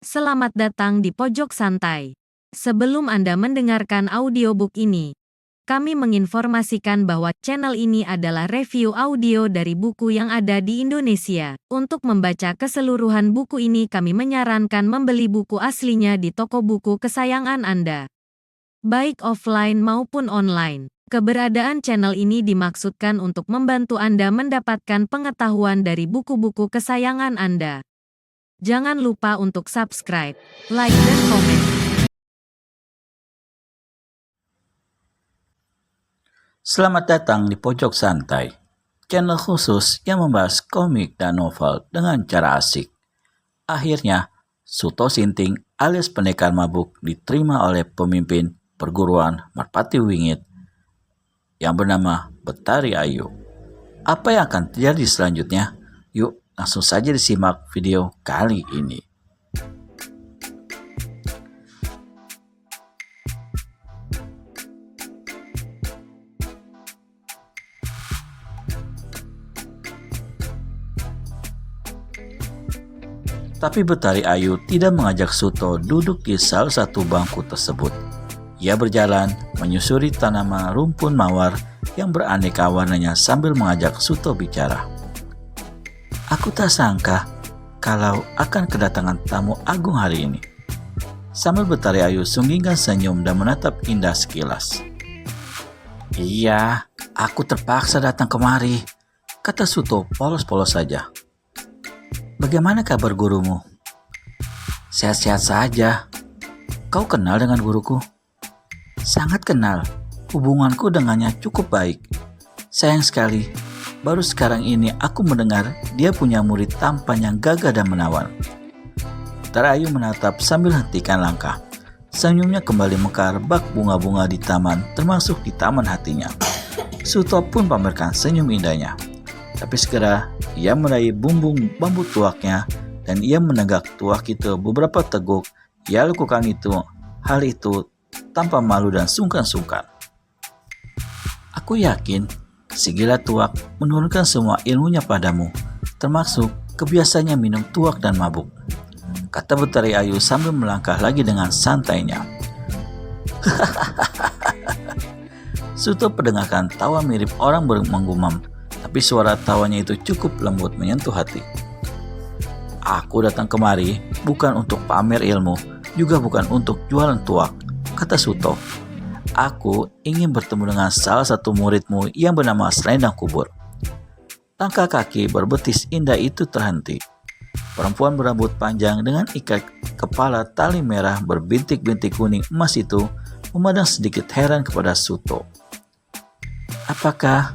Selamat datang di Pojok Santai. Sebelum Anda mendengarkan audiobook ini, kami menginformasikan bahwa channel ini adalah review audio dari buku yang ada di Indonesia. Untuk membaca keseluruhan buku ini, kami menyarankan membeli buku aslinya di toko buku kesayangan Anda, baik offline maupun online. Keberadaan channel ini dimaksudkan untuk membantu Anda mendapatkan pengetahuan dari buku-buku kesayangan Anda. Jangan lupa untuk subscribe, like, dan komen. Selamat datang di Pojok Santai, channel khusus yang membahas komik dan novel dengan cara asik. Akhirnya, Suto Sinting alias pendekar mabuk diterima oleh pemimpin perguruan Merpati Wingit yang bernama Betari Ayu. Apa yang akan terjadi selanjutnya? Yuk, langsung saja disimak video kali ini. Tapi Betari Ayu tidak mengajak Suto duduk di salah satu bangku tersebut. Ia berjalan menyusuri tanaman rumpun mawar yang beraneka warnanya sambil mengajak Suto bicara. Aku tak sangka kalau akan kedatangan tamu agung hari ini. Sambil Betari Ayu sunggingkan senyum dan menatap indah sekilas. Iya, aku terpaksa datang kemari, kata Suto polos-polos saja. Bagaimana kabar gurumu? Sehat-sehat saja. Kau kenal dengan guruku? Sangat kenal. Hubunganku dengannya cukup baik. Sayang sekali, baru sekarang ini aku mendengar dia punya murid tampan yang gagah dan menawan. Betari Ayu menatap sambil hentikan langkah. Senyumnya kembali mekar bak bunga-bunga di taman, termasuk di taman hatinya. Suto pun pamerkan senyum indahnya. Tapi segera ia meraih bumbung bambu tuaknya dan ia menegak tuak itu beberapa teguk. Ia lakukan hal itu tanpa malu dan sungkan-sungkan. Aku yakin si gila tuak menurunkan semua ilmunya padamu, termasuk kebiasaannya minum tuak dan mabuk, kata Betari Ayu sambil melangkah lagi dengan santainya. Suto mendengarkan tawa mirip orang menggumam, tapi suara tawanya itu cukup lembut menyentuh hati. Aku datang kemari bukan untuk pamer ilmu, juga bukan untuk jualan tuak, kata Suto. Aku ingin bertemu dengan salah satu muridmu yang bernama Selendang Kubur. Langkah kaki berbetis indah itu terhenti. Perempuan berambut panjang dengan ikat kepala tali merah berbintik-bintik kuning emas itu memandang sedikit heran kepada Suto. Apakah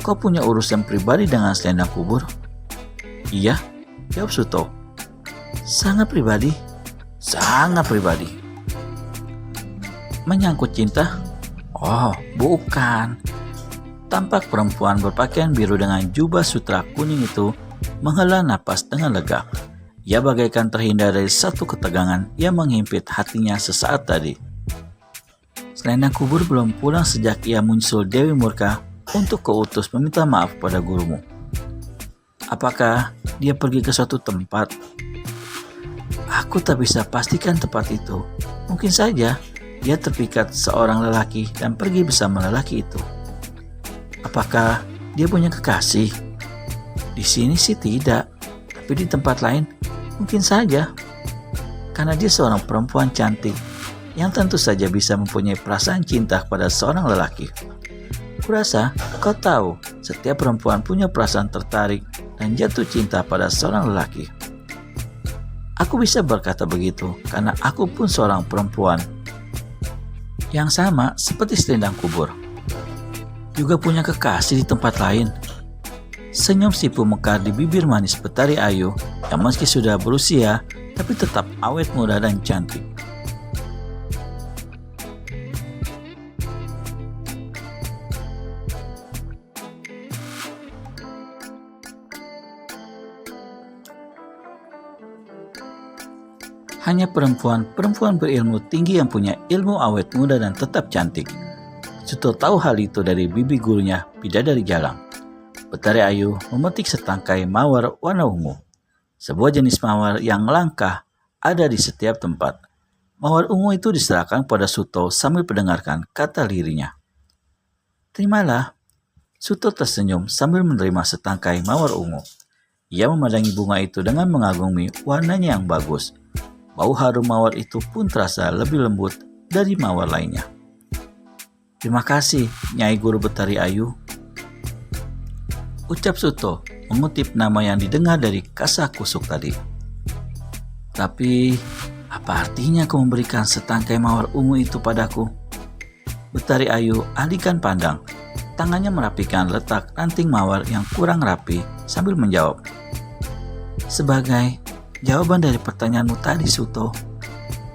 kau punya urusan pribadi dengan Selendang Kubur? Iya, jawab Suto. Sangat pribadi? Sangat pribadi. Menyangkut cinta? Oh, bukan. Tampak perempuan berpakaian biru dengan jubah sutra kuning itu menghela napas dengan lega. Ia bagaikan terhindar dari satu ketegangan yang menghimpit hatinya sesaat tadi. Selendang Kubur belum pulang sejak ia muncul Dewi Murka untuk keutus meminta maaf pada gurumu. Apakah dia pergi ke suatu tempat? Aku tak bisa pastikan tempat itu. Mungkin saja dia terpikat seorang lelaki dan pergi bersama lelaki itu. Apakah dia punya kekasih? Di sini sih tidak, tapi di tempat lain mungkin saja. Karena dia seorang perempuan cantik yang tentu saja bisa mempunyai perasaan cinta kepada seorang lelaki. Kurasa kau tahu setiap perempuan punya perasaan tertarik dan jatuh cinta pada seorang lelaki. Aku bisa berkata begitu karena aku pun seorang perempuan yang sama seperti Selendang Kubur, juga punya kekasih di tempat lain. Senyum sipu mekar di bibir manis Betari Ayu yang meski sudah berusia tapi tetap awet muda dan cantik. Hanya perempuan berilmu tinggi yang punya ilmu awet muda dan tetap cantik. Suto tahu hal itu dari bibi gurunya, Bidadari Jalang. Betari Ayu memetik setangkai mawar warna ungu, sebuah jenis mawar yang langka ada di setiap tempat. Mawar ungu itu diserahkan pada Suto sambil mendengarkan kata lirinya. Terimalah. Suto tersenyum sambil menerima setangkai mawar ungu. Ia memandangi bunga itu dengan mengagumi warnanya yang bagus. Bau harum mawar itu pun terasa lebih lembut dari mawar lainnya. Terima kasih, Nyai Guru Betari Ayu. Ucap Suto mengutip nama yang didengar dari Kasakusuk tadi. Tapi, apa artinya kau memberikan setangkai mawar ungu itu padaku? Betari Ayu alihkan pandang. Tangannya merapikan letak ranting mawar yang kurang rapi sambil menjawab. Sebagai jawaban dari pertanyaanmu tadi, Suto,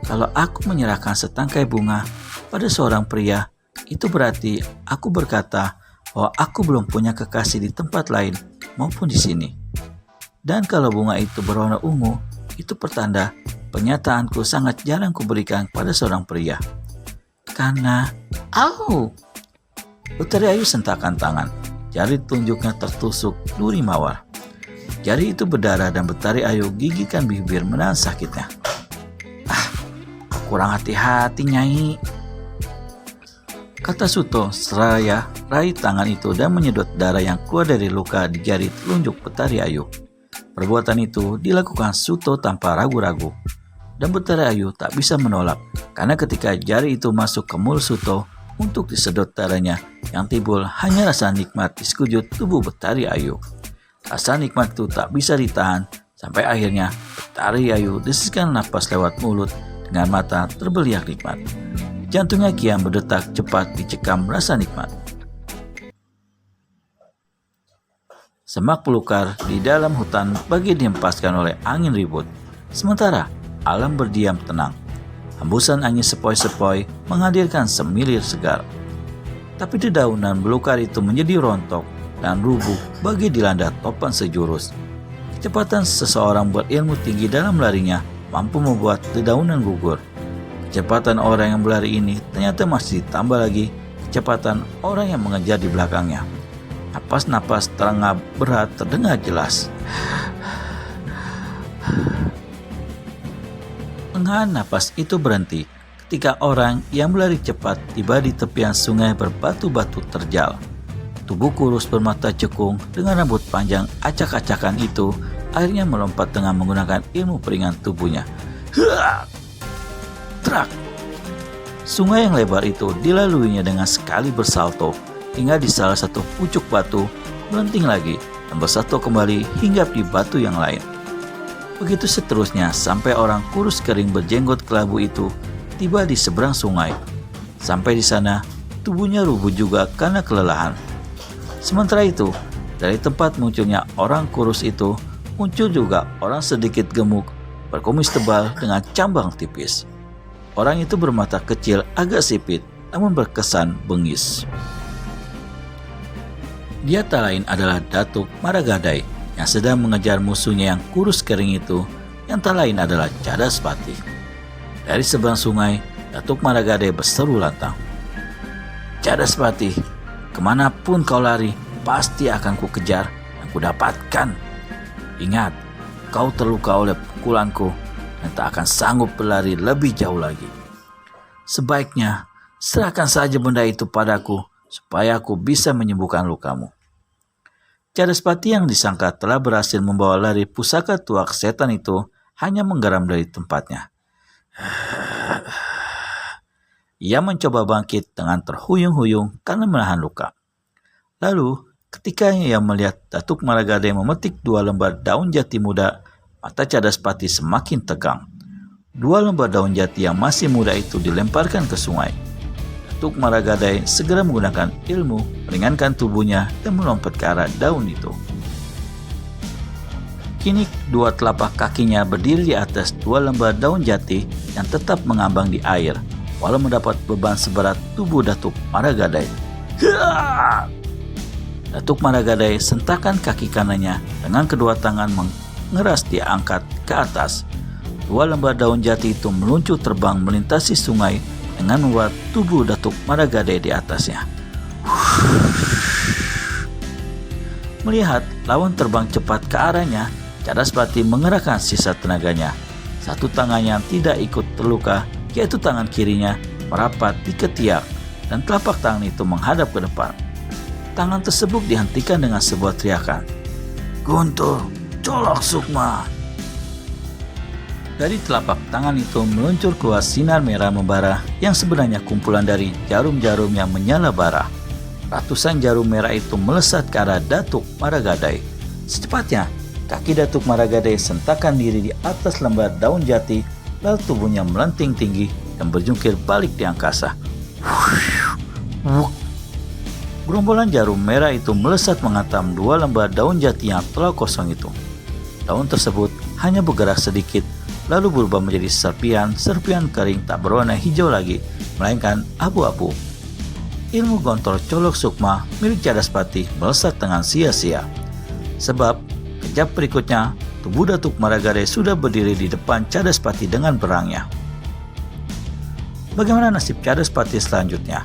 kalau aku menyerahkan setangkai bunga pada seorang pria, itu berarti aku berkata bahwa aku belum punya kekasih di tempat lain maupun di sini. Dan kalau bunga itu berwarna ungu, itu pertanda pernyataanku sangat jarang kuberikan pada seorang pria. Karena, Betari Ayu sentakkan tangan. Jari telunjuknya tertusuk duri mawar. Jari itu berdarah dan Betari Ayu gigitkan bibir menahan sakitnya. Kurang hati-hati, Nyai, kata Suto seraya raih tangan itu dan menyedot darah yang keluar dari luka di jari telunjuk Betari Ayu. Perbuatan itu dilakukan Suto tanpa ragu-ragu. Dan Betari Ayu tak bisa menolak karena ketika jari itu masuk ke mulut Suto untuk disedot darahnya, yang timbul hanya rasa nikmat di sekujur tubuh Betari Ayu. Rasa nikmat itu tak bisa ditahan sampai akhirnya Betari Ayu desiskan napas lewat mulut dengan mata terbeliak nikmat. Jantungnya kian berdetak cepat dicekam rasa nikmat. Semak belukar di dalam hutan bagi dihempaskan oleh angin ribut. Sementara alam berdiam tenang. Hembusan angin sepoi-sepoi menghadirkan semilir segar. Tapi dedaunan belukar itu menjadi rontok dan rubuh bagi dilanda topan sejurus. Kecepatan seseorang berilmu tinggi dalam larinya mampu membuat dedaunan gugur. Kecepatan orang yang berlari ini ternyata masih ditambah lagi kecepatan orang yang mengejar di belakangnya. Napas-napas terengah berat terdengar jelas. Engahan napas itu berhenti ketika orang yang berlari cepat tiba di tepian sungai berbatu-batu terjal. Tubuh kurus bermata cekung dengan rambut panjang acak-acakan itu akhirnya melompat dengan menggunakan ilmu peringan tubuhnya. Trak! Sungai yang lebar itu dilaluinya dengan sekali bersalto hingga di salah satu pucuk batu melenting lagi dan bersatu kembali hingga di batu yang lain. Begitu seterusnya sampai orang kurus kering berjenggot kelabu itu tiba di seberang sungai. Sampai di sana, tubuhnya rubuh juga karena kelelahan. Sementara itu, dari tempat munculnya orang kurus itu, muncul juga orang sedikit gemuk, berkumis tebal dengan cambang tipis. Orang itu bermata kecil agak sipit, namun berkesan bengis. Dia tak lain adalah Datuk Maragadai yang sedang mengejar musuhnya yang kurus kering itu, yang tak lain adalah Cadaspati. Dari seberang sungai, Datuk Maragadai berseru lantang. Cadaspati, kemanapun kau lari, pasti akan kukejar dan kudapatkan. Ingat, kau terluka oleh pukulanku dan tak akan sanggup berlari lebih jauh lagi. Sebaiknya, serahkan saja benda itu padaku, supaya aku bisa menyembuhkan lukamu. Cadaspati yang disangka telah berhasil membawa lari pusaka tuak setan itu hanya menggeram dari tempatnya. Ia mencoba bangkit dengan terhuyung-huyung karena menahan luka. Lalu, ketika ia melihat Datuk Maragadai memetik 2 lembar daun jati muda, mata Cadaspati semakin tegang. 2 lembar daun jati yang masih muda itu dilemparkan ke sungai. Datuk Maragadai segera menggunakan ilmu meringankan tubuhnya dan melompat ke arah daun itu. Kini 2 telapak kakinya berdiri di atas 2 lembar daun jati yang tetap mengambang di air, walau mendapat beban seberat tubuh Datuk Maragadai. Datuk Maragadai sentakkan kaki kanannya dengan kedua tangan mengeras diangkat ke atas. 2 lembar daun jati itu meluncur terbang melintasi sungai dengan membuat tubuh Datuk Maragadai di atasnya. Melihat lawan terbang cepat ke arahnya, Cadaspati mengerahkan sisa tenaganya. Satu tangannya tidak ikut terluka, yaitu tangan kirinya merapat di ketiak dan telapak tangan itu menghadap ke depan. Tangan tersebut dihentikan dengan sebuah teriakan, "Guntur, colok Sukma!" Dari telapak tangan itu meluncur keluar sinar merah membara yang sebenarnya kumpulan dari jarum-jarum yang menyala bara. Ratusan jarum merah itu melesat ke arah Datuk Maragadai. Secepatnya, kaki Datuk Maragadai sentakan diri di atas lembar daun jati, lalu tubuhnya melenting tinggi dan berjungkir balik di angkasa. Gerombolan jarum merah itu melesat menghantam dua lembar daun jati yang telah kosong itu. Daun tersebut hanya bergerak sedikit, lalu berubah menjadi serpian kering tak berwarna hijau lagi, melainkan abu-abu. Ilmu gontor colok Sukma milik Cadaspati melesat dengan sia-sia. Sebab, kejap berikutnya, tubuh Datuk Maragadai sudah berdiri di depan Cadaspati dengan berangnya. Bagaimana nasib Cadaspati selanjutnya?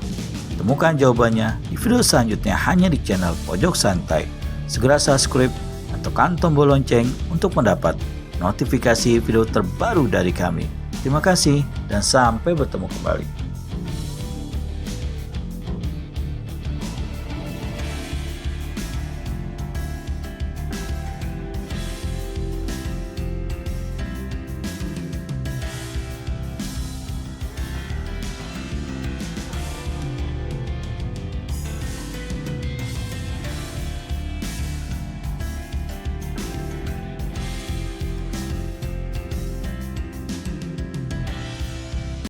Temukan jawabannya di video selanjutnya hanya di channel Pojok Santai. Segera subscribe dan tekan tombol lonceng untuk mendapat notifikasi video terbaru dari kami. Terima kasih dan sampai bertemu kembali.